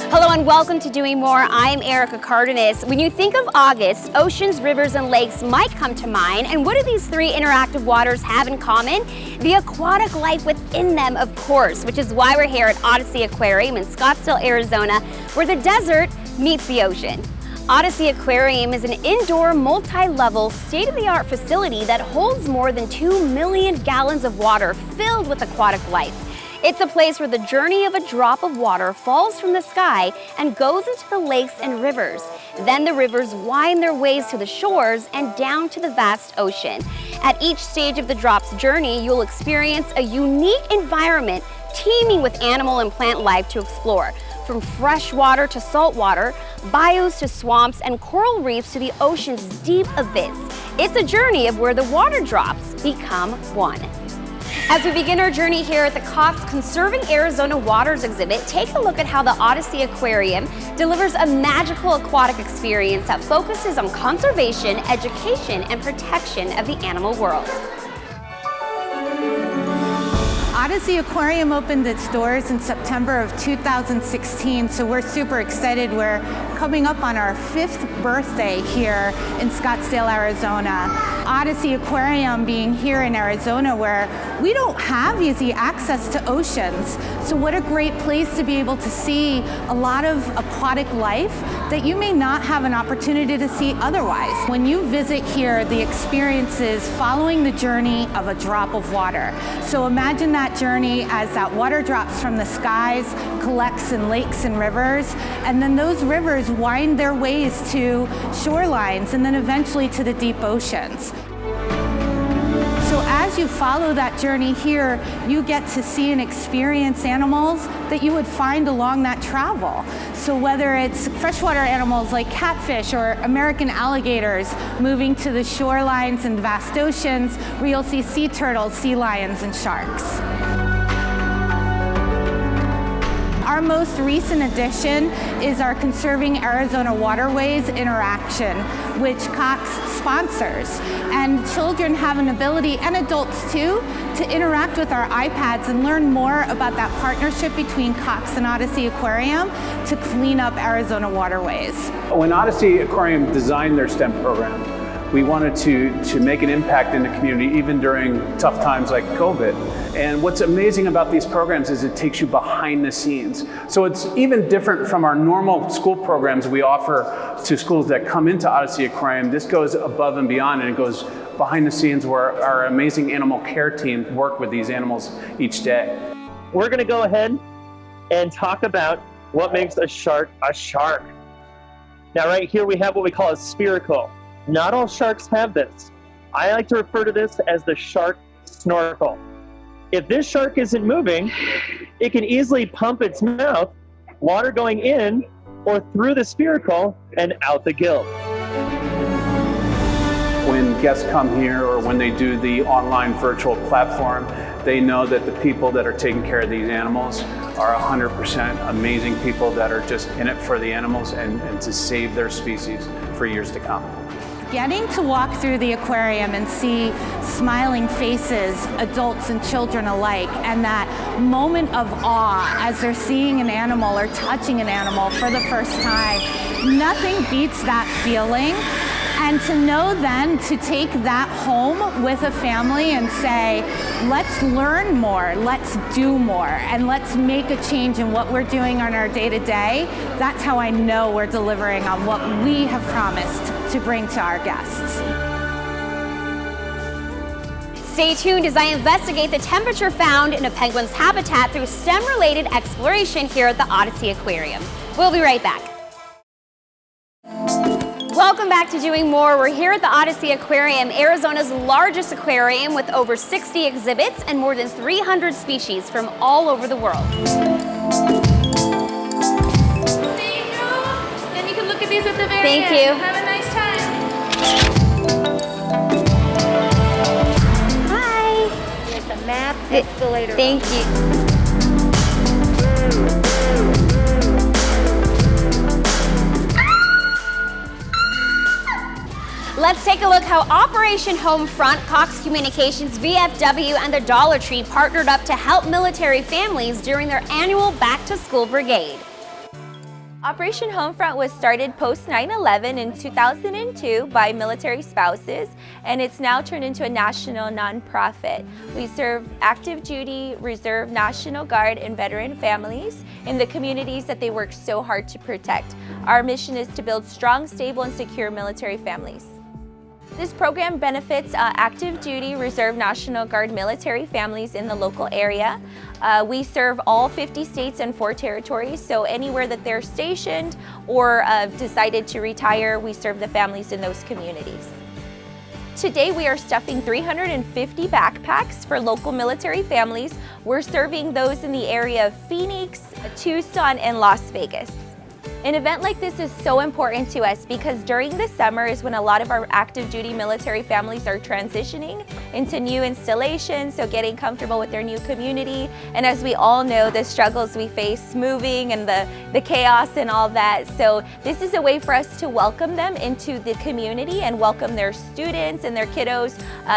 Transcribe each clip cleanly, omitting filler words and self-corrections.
Hello and welcome to Doing More. I'm Erica Cardenas. When you think of August, oceans, rivers, and lakes might come to mind. And what do these three interactive waters have in common? The aquatic life within them, of course, which is why we're here at OdySea Aquarium in Scottsdale, Arizona, where the desert meets the ocean. OdySea Aquarium is an indoor, multi-level, state-of-the-art facility that holds more than 2 million gallons of water filled with aquatic life. It's a place where the journey of a drop of water falls from the sky and goes into the lakes and rivers. Then the rivers wind their ways to the shores and down to the vast ocean. At each stage of the drop's journey, you'll experience a unique environment teeming with animal and plant life to explore. From fresh water to salt water, bayous to swamps, and coral reefs to the ocean's deep abyss. It's a journey of where the water drops become one. As we begin our journey here at the Cox Conserving Arizona Waters exhibit, take a look at how the OdySea Aquarium delivers a magical aquatic experience that focuses on conservation, education, and protection of the animal world. OdySea Aquarium opened its doors in September of 2016, so we're super excited. We're coming up on our 5th birthday here in Scottsdale, Arizona. OdySea Aquarium being here in Arizona where we don't have easy access to oceans. So what a great place to be able to see a lot of aquatic life that you may not have an opportunity to see otherwise. When you visit here, the experience is following the journey of a drop of water. So imagine that journey as that water drops from the skies, collects in lakes and rivers, and then those rivers wind their ways to shorelines and then eventually to the deep oceans. So as you follow that journey here, you get to see and experience animals that you would find along that travel. So whether it's freshwater animals like catfish or American alligators moving to the shorelines and vast oceans, where you'll see sea turtles, sea lions, and sharks. Our most recent addition is our Conserving Arizona Waterways interaction, which Cox sponsors. And children have an ability, and adults too, to interact with our iPads and learn more about that partnership between Cox and OdySea Aquarium to clean up Arizona waterways. When OdySea Aquarium designed their STEM program, we wanted to make an impact in the community even during tough times like COVID. And what's amazing about these programs is it takes you behind the scenes. So it's even different from our normal school programs we offer to schools that come into OdySea Aquarium. This goes above and beyond, and it goes behind the scenes where our amazing animal care team work with these animals each day. We're gonna go ahead and talk about what makes a shark a shark. Now right here we have what we call a spiracle. Not all sharks have this. I like to refer to this as the shark snorkel. If this shark isn't moving, it can easily pump its mouth, water going in or through the spiracle and out the gill. When guests come here or when they do the online virtual platform, they know that the people that are taking care of these animals are 100% amazing people that are just in it for the animals and to save their species for years to come. Getting to walk through the aquarium and see smiling faces, adults and children alike, and that moment of awe as they're seeing an animal or touching an animal for the first time, nothing beats that feeling. And to know then to take that home with a family and say, let's learn more, let's do more, and let's make a change in what we're doing on our day-to-day, that's how I know we're delivering on what we have promised to bring to our guests. Stay tuned as I investigate the temperature found in a penguin's habitat through STEM-related exploration here at the OdySea Aquarium. We'll be right back. Welcome back to Doing More. We're here at the OdySea Aquarium, Arizona's largest aquarium with over 60 exhibits and more than 300 species from all over the world. Thank you. And you can look at these at the very Thank end. you. Have a nice time. Hi. There's a map escalator. Thank you. Let's take a look how Operation Homefront, Cox Communications, VFW, and the Dollar Tree partnered up to help military families during their annual Back-To-School Brigade. Operation Homefront was started post 9/11 in 2002 by military spouses, and it's now turned into a national nonprofit. We serve active duty, reserve, National Guard, and veteran families in the communities that they work so hard to protect. Our mission is to build strong, stable, and secure military families. This program benefits active duty, reserve, National Guard military families in the local area. We serve all 50 states and 4 territories, so anywhere that they're stationed or decided to retire, we serve the families in those communities. Today we are stuffing 350 backpacks for local military families. We're serving those in the area of Phoenix, Tucson, and Las Vegas. An event like this is so important to us because during the summer is when a lot of our active duty military families are transitioning into new installations, so getting comfortable with their new community. And as we all know, the struggles we face moving and the chaos and all that. So this is a way for us to welcome them into the community and welcome their students and their kiddos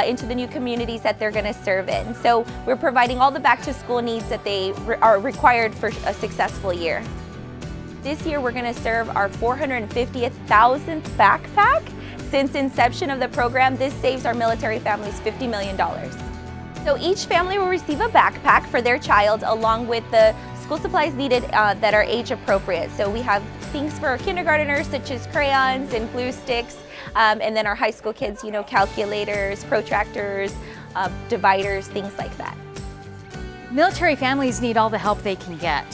into the new communities that they're going to serve in. So we're providing all the back to school needs that they are required for a successful year. This year we're going to serve our 450,000th backpack. Since inception of the program, this saves our military families $50 million. So each family will receive a backpack for their child along with the school supplies needed that are age appropriate. So we have things for our kindergartners such as crayons and glue sticks, and then our high school kids, you know, calculators, protractors, dividers, things like that. Military families need all the help they can get.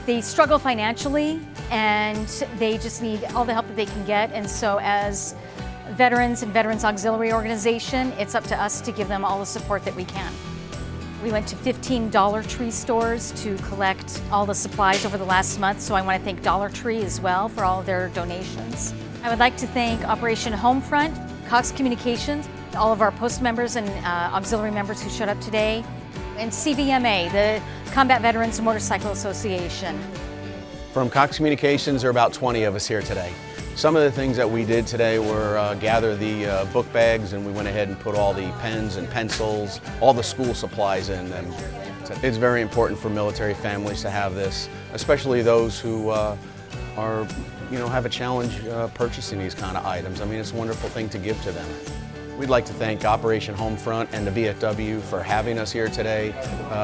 They struggle financially and they just need all the help that they can get. And so as veterans and Veterans Auxiliary Organization, it's up to us to give them all the support that we can. We went to 15 Dollar Tree stores to collect all the supplies over the last month, so I want to thank Dollar Tree as well for all of their donations. I would like to thank Operation Homefront, Cox Communications, all of our post members and auxiliary members who showed up today, and CVMA, the Combat Veterans Motorcycle Association. From Cox Communications, there are about 20 of us here today. Some of the things that we did today were gather the book bags, and we went ahead and put all the pens and pencils, all the school supplies in them. It's very important for military families to have this, especially those who have a challenge purchasing these kind of items. I mean, it's a wonderful thing to give to them. We'd like to thank Operation Homefront and the VFW for having us here today.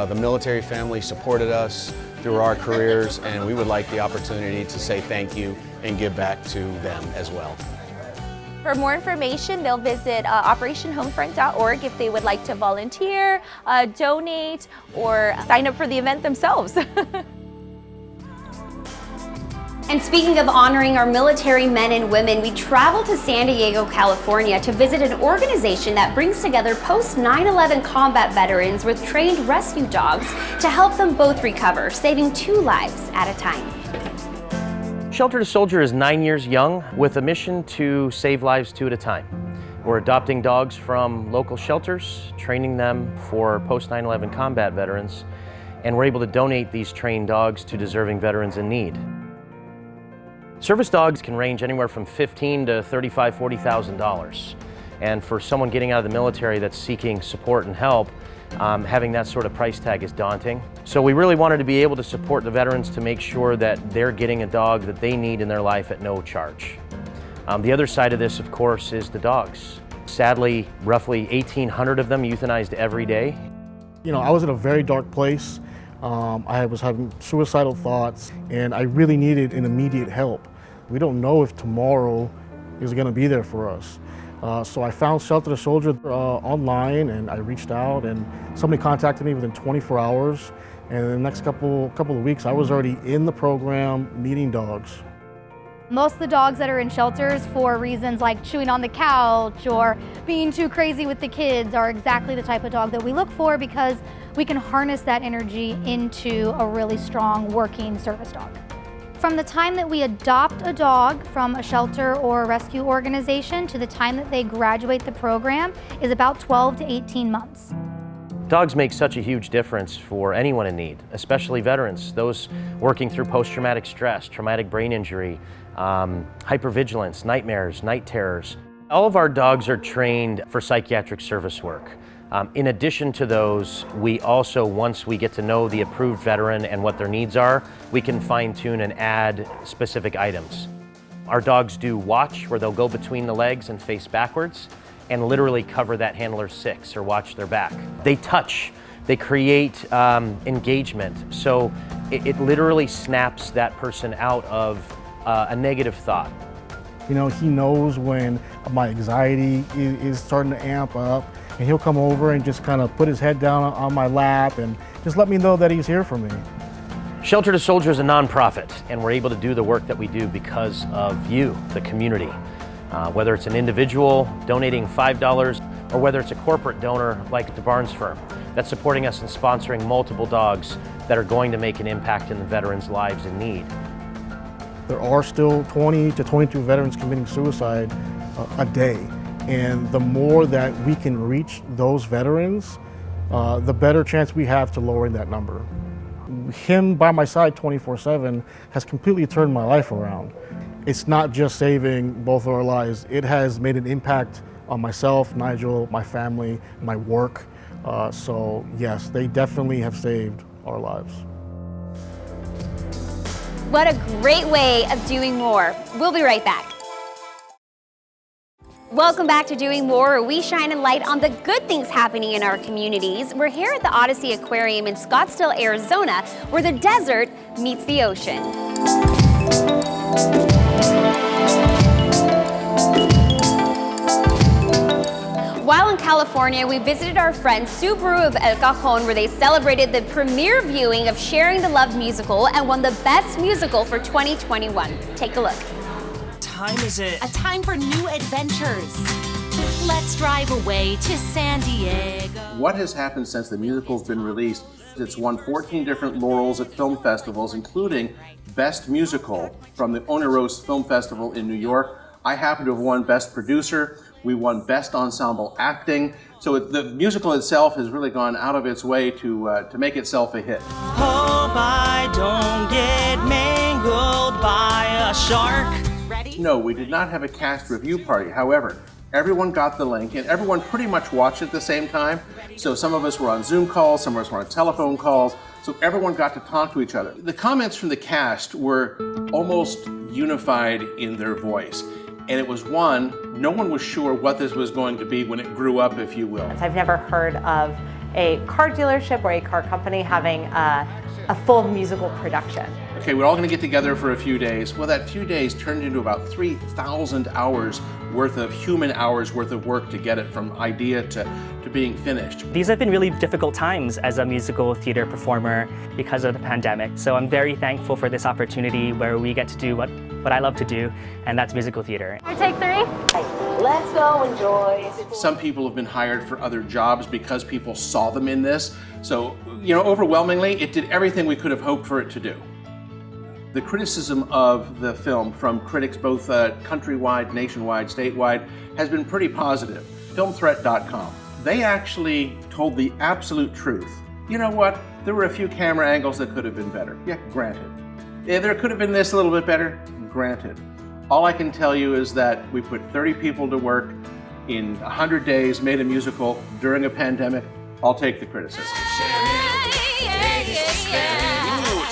The military family supported us through our careers, and we would like the opportunity to say thank you and give back to them as well. For more information, they'll visit operationhomefront.org if they would like to volunteer, donate, or sign up for the event themselves. And speaking of honoring our military men and women, we traveled to San Diego, California to visit an organization that brings together post 9/11 combat veterans with trained rescue dogs to help them both recover, saving 2 lives at a time. Shelter to Soldier is 9 years young with a mission to save lives 2 at a time. We're adopting dogs from local shelters, training them for post 9/11 combat veterans, and we're able to donate these trained dogs to deserving veterans in need. Service dogs can range anywhere from $15,000 to $35,000, $40,000. And for someone getting out of the military that's seeking support and help, having that sort of price tag is daunting. So we really wanted to be able to support the veterans to make sure that they're getting a dog that they need in their life at no charge. The other side of this, of course, is the dogs. Sadly, roughly 1,800 of them euthanized every day. You know, I was in a very dark place. I was having suicidal thoughts, and I really needed an immediate help. We don't know if tomorrow is going to be there for us. So I found Shelter to Soldier online, and I reached out, and somebody contacted me within 24 hours. And in the next couple of weeks, I was already in the program meeting dogs. Most of the dogs that are in shelters for reasons like chewing on the couch or being too crazy with the kids are exactly the type of dog that we look for, because we can harness that energy into a really strong working service dog. From the time that we adopt a dog from a shelter or a rescue organization to the time that they graduate the program is about 12 to 18 months. Dogs make such a huge difference for anyone in need, especially veterans, those working through post-traumatic stress, traumatic brain injury, hypervigilance, nightmares, night terrors. All of our dogs are trained for psychiatric service work. In addition to those, we also, once we get to know the approved veteran and what their needs are, we can fine tune and add specific items. Our dogs do watch, where they'll go between the legs and face backwards and literally cover that handler's six or watch their back. They touch, they create engagement. So it literally snaps that person out of a negative thought. You know, he knows when my anxiety is starting to amp up, and he'll come over and just kind of put his head down on my lap and just let me know that he's here for me. Shelter to Soldier is a nonprofit, and we're able to do the work that we do because of you, the community. Whether it's an individual donating $5 or whether it's a corporate donor like the Barnes firm that's supporting us and sponsoring multiple dogs that are going to make an impact in the veterans' lives in need. There are still 20 to 22 veterans committing suicide a day. And the more that we can reach those veterans, the better chance we have to lowering that number. Him by my side 24/7 has completely turned my life around. It's not just saving both of our lives, it has made an impact on myself, Nigel, my family, my work. So yes, they definitely have saved our lives. What a great way of doing more. We'll be right back. Welcome back to Doing More, where we shine a light on the good things happening in our communities. We're here at the OdySea Aquarium in Scottsdale, Arizona, where the desert meets the ocean. While in California, we visited our friend Subaru of El Cajon, where they celebrated the premiere viewing of Sharing the Love musical and won the Best Musical for 2021. Take a look. Time is it? A time for new adventures. Let's drive away to San Diego. What has happened since the musical's been released? It's won 14 different laurels at film festivals, including Best Musical from the Oneros Film Festival in New York. I happen to have won Best Producer. We won Best Ensemble Acting. So the musical itself has really gone out of its way to make itself a hit. Hope I don't get mangled by a shark. Ready? No, we did not have a cast review party. However, everyone got the link and everyone pretty much watched at the same time. So some of us were on Zoom calls, some of us were on telephone calls. So everyone got to talk to each other. The comments from the cast were almost unified in their voice. And it was no one was sure what this was going to be when it grew up, if you will. I've never heard of a car dealership or a car company having a full musical production. Okay, we're all going to get together for a few days. Well, that few days turned into about 3,000 hours worth of human hours worth of work to get it from idea to being finished. These have been really difficult times as a musical theater performer because of the pandemic. So I'm very thankful for this opportunity where we get to do what I love to do, and that's musical theater. I take 3. Let's go enjoy. Some people have been hired for other jobs because people saw them in this. So, overwhelmingly, it did everything we could have hoped for it to do. The criticism of the film from critics both countrywide, nationwide, statewide has been pretty positive. Filmthreat.com. They actually told the absolute truth. You know what? There were a few camera angles that could have been better. Yeah, granted. Yeah, there could have been this a little bit better. Granted. All I can tell you is that we put 30 people to work in 100 days, made a musical during a pandemic. I'll take the criticism.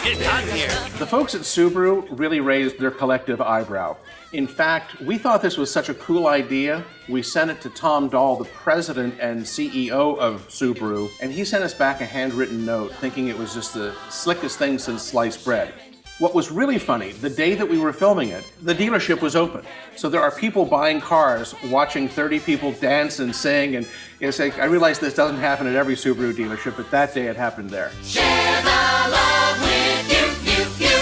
Get out of here. The folks at Subaru really raised their collective eyebrow. In fact, we thought this was such a cool idea. We sent it to Tom Dahl, the president and CEO of Subaru, and he sent us back a handwritten note thinking it was just the slickest thing since sliced bread. What was really funny, the day that we were filming it, the dealership was open. So there are people buying cars, watching 30 people dance and sing, and it's like, I realize this doesn't happen at every Subaru dealership, but that day it happened there. Share the love with you.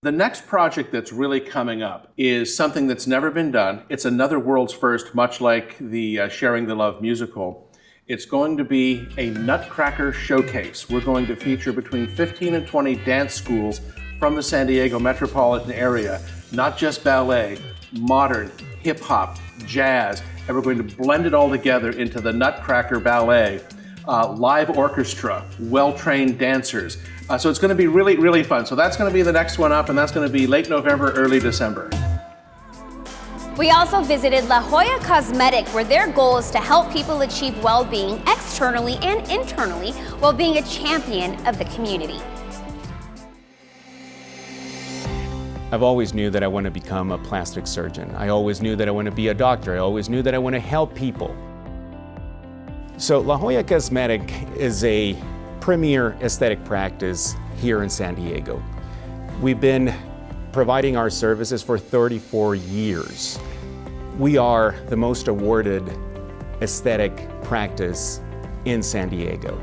The next project that's really coming up is something that's never been done. It's another world's first, much like the Sharing the Love musical. It's going to be a Nutcracker showcase. We're going to feature between 15 and 20 dance schools from the San Diego metropolitan area, not just ballet, modern, hip hop, jazz, and we're going to blend it all together into the Nutcracker Ballet, live orchestra, well-trained dancers. So it's going to be really, really fun. So that's going to be the next one up, and that's going to be late November, early December. We also visited La Jolla Cosmetic, where their goal is to help people achieve well-being externally and internally while being a champion of the community. I've always knew that I want to become a plastic surgeon. I always knew that I want to be a doctor. I always knew that I want to help people. So La Jolla Cosmetic is a premier aesthetic practice here in San Diego. We've been providing our services for 34 years. We are the most awarded aesthetic practice in San Diego.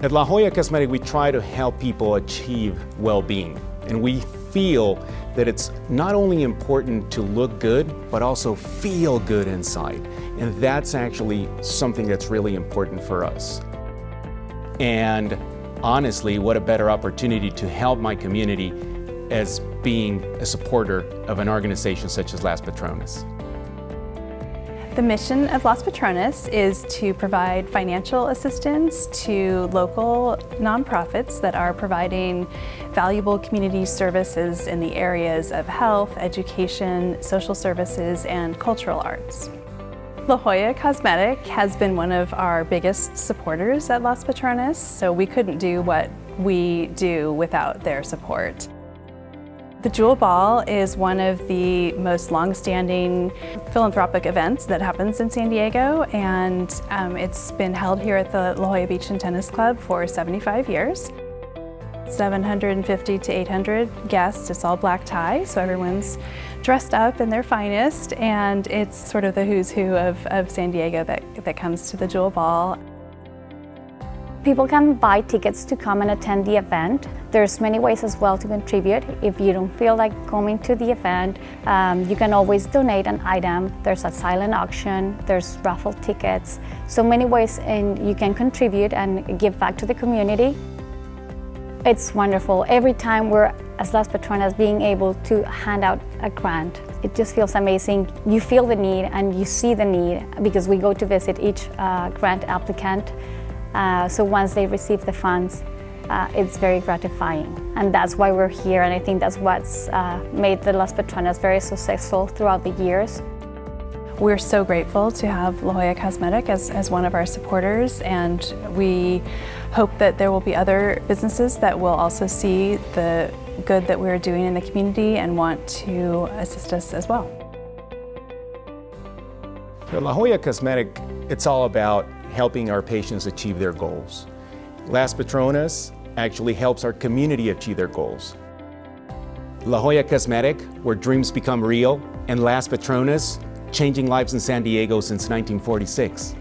At La Jolla Cosmetic, we try to help people achieve well-being, and we feel that it's not only important to look good, but also feel good inside. And that's actually something that's really important for us. And honestly, what a better opportunity to help my community as being a supporter of an organization such as Las Patronas. The mission of Las Patronas is to provide financial assistance to local nonprofits that are providing valuable community services in the areas of health, education, social services, and cultural arts. La Jolla Cosmetic has been one of our biggest supporters at Las Patronas, so we couldn't do what we do without their support. The Jewel Ball is one of the most long-standing philanthropic events that happens in San Diego, and it's been held here at the La Jolla Beach and Tennis Club for 75 years. 750 to 800 guests. It's all black tie, so everyone's dressed up in their finest, and it's sort of the who's who of San Diego that comes to the Jewel Ball. People can buy tickets to come and attend the event. There's many ways as well to contribute. If you don't feel like coming to the event, you can always donate an item. There's a silent auction, there's raffle tickets. So many ways you can contribute and give back to the community. It's wonderful. Every time we're, as Las Patronas, being able to hand out a grant, it just feels amazing. You feel the need and you see the need because we go to visit each grant applicant. So once they receive the funds, it's very gratifying. And that's why we're here, and I think that's what's made the Las Patronas very successful throughout the years. We're so grateful to have La Jolla Cosmetic as one of our supporters, and we hope that there will be other businesses that will also see the good that we're doing in the community and want to assist us as well. So La Jolla Cosmetic, it's all about helping our patients achieve their goals. Las Patronas actually helps our community achieve their goals. La Jolla Cosmetic, where dreams become real, and Las Patronas, changing lives in San Diego since 1946.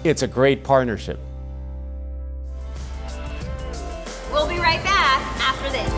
It's a great partnership. We'll be right back after this.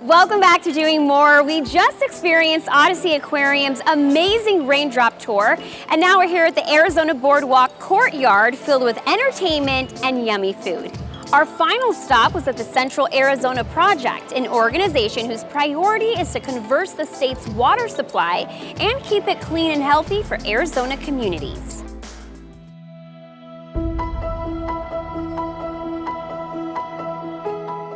Welcome back to Doing More. We just experienced OdySea Aquarium's amazing raindrop tour, and now we're here at the Arizona Boardwalk courtyard filled with entertainment and yummy food. Our final stop was at the Central Arizona Project, an organization whose priority is to conserve the state's water supply and keep it clean and healthy for Arizona communities.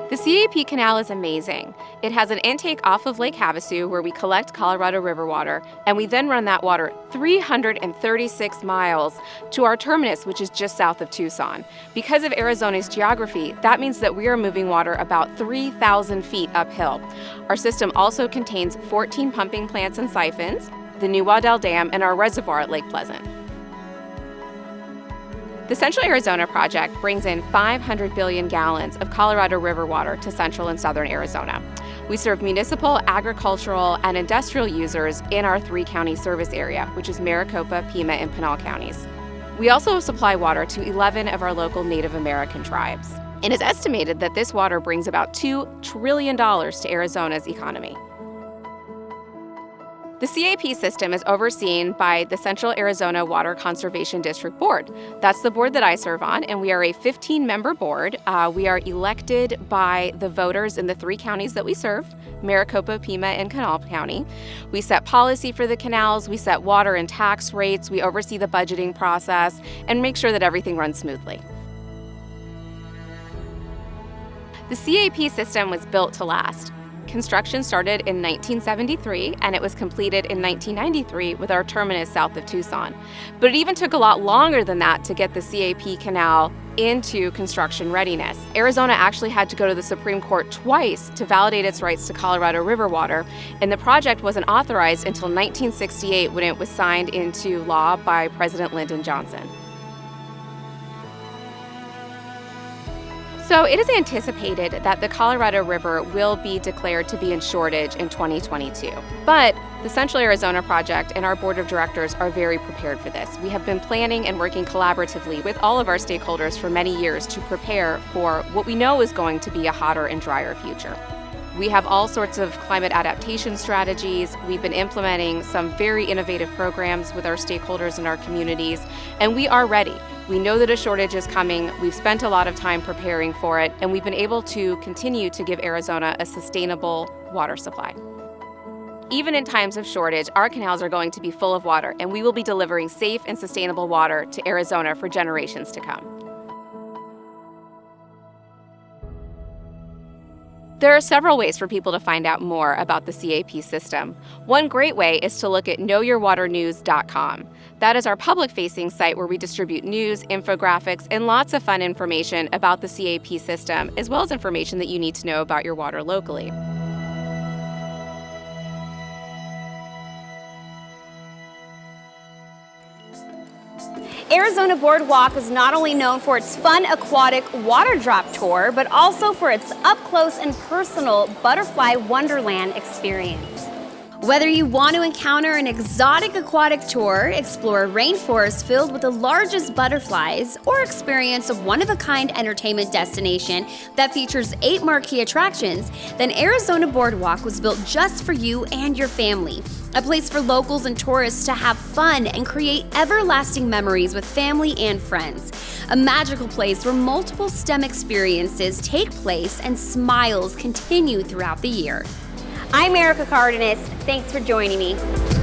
The CAP Canal is amazing. It has an intake off of Lake Havasu where we collect Colorado River water, and we then run that water 336 miles to our terminus, which is just south of Tucson. Because of Arizona's geography, that means that we are moving water about 3,000 feet uphill. Our system also contains 14 pumping plants and siphons, the New Waddell Dam, and our reservoir at Lake Pleasant. The Central Arizona Project brings in 500 billion gallons of Colorado River water to central and southern Arizona. We serve municipal, agricultural, and industrial users in our 3-county service area, which is Maricopa, Pima, and Pinal counties. We also supply water to 11 of our local Native American tribes. It is estimated that this water brings about $2 trillion to Arizona's economy. The CAP system is overseen by the Central Arizona Water Conservation District Board. That's the board that I serve on, and we are a 15-member board. We are elected by the voters in the 3 counties that we serve, Maricopa, Pima, and Kanawha County. We set policy for the canals, we set water and tax rates, we oversee the budgeting process, and make sure that everything runs smoothly. The CAP system was built to last. Construction started in 1973 and it was completed in 1993 with our terminus south of Tucson. But it even took a lot longer than that to get the CAP canal into construction readiness. Arizona actually had to go to the Supreme Court twice to validate its rights to Colorado River water, and the project wasn't authorized until 1968 when it was signed into law by President Lyndon Johnson. So it is anticipated that the Colorado River will be declared to be in shortage in 2022. But the Central Arizona Project and our board of directors are very prepared for this. We have been planning and working collaboratively with all of our stakeholders for many years to prepare for what we know is going to be a hotter and drier future. We have all sorts of climate adaptation strategies. We've been implementing some very innovative programs with our stakeholders in our communities, and we are ready. We know that a shortage is coming. We've spent a lot of time preparing for it, and we've been able to continue to give Arizona a sustainable water supply. Even in times of shortage, our canals are going to be full of water, and we will be delivering safe and sustainable water to Arizona for generations to come. There are several ways for people to find out more about the CAP system. One great way is to look at knowyourwaternews.com. That is our public-facing site where we distribute news, infographics, and lots of fun information about the CAP system, as well as information that you need to know about your water locally. Arizona Boardwalk is not only known for its fun aquatic water drop tour, but also for its up-close and personal butterfly wonderland experience. Whether you want to encounter an exotic aquatic tour, explore a rainforest filled with the largest butterflies, or experience a one-of-a-kind entertainment destination that features 8 marquee attractions, then Arizona Boardwalk was built just for you and your family. A place for locals and tourists to have fun and create everlasting memories with family and friends. A magical place where multiple STEM experiences take place and smiles continue throughout the year. I'm Erica Cardenas. Thanks for joining me.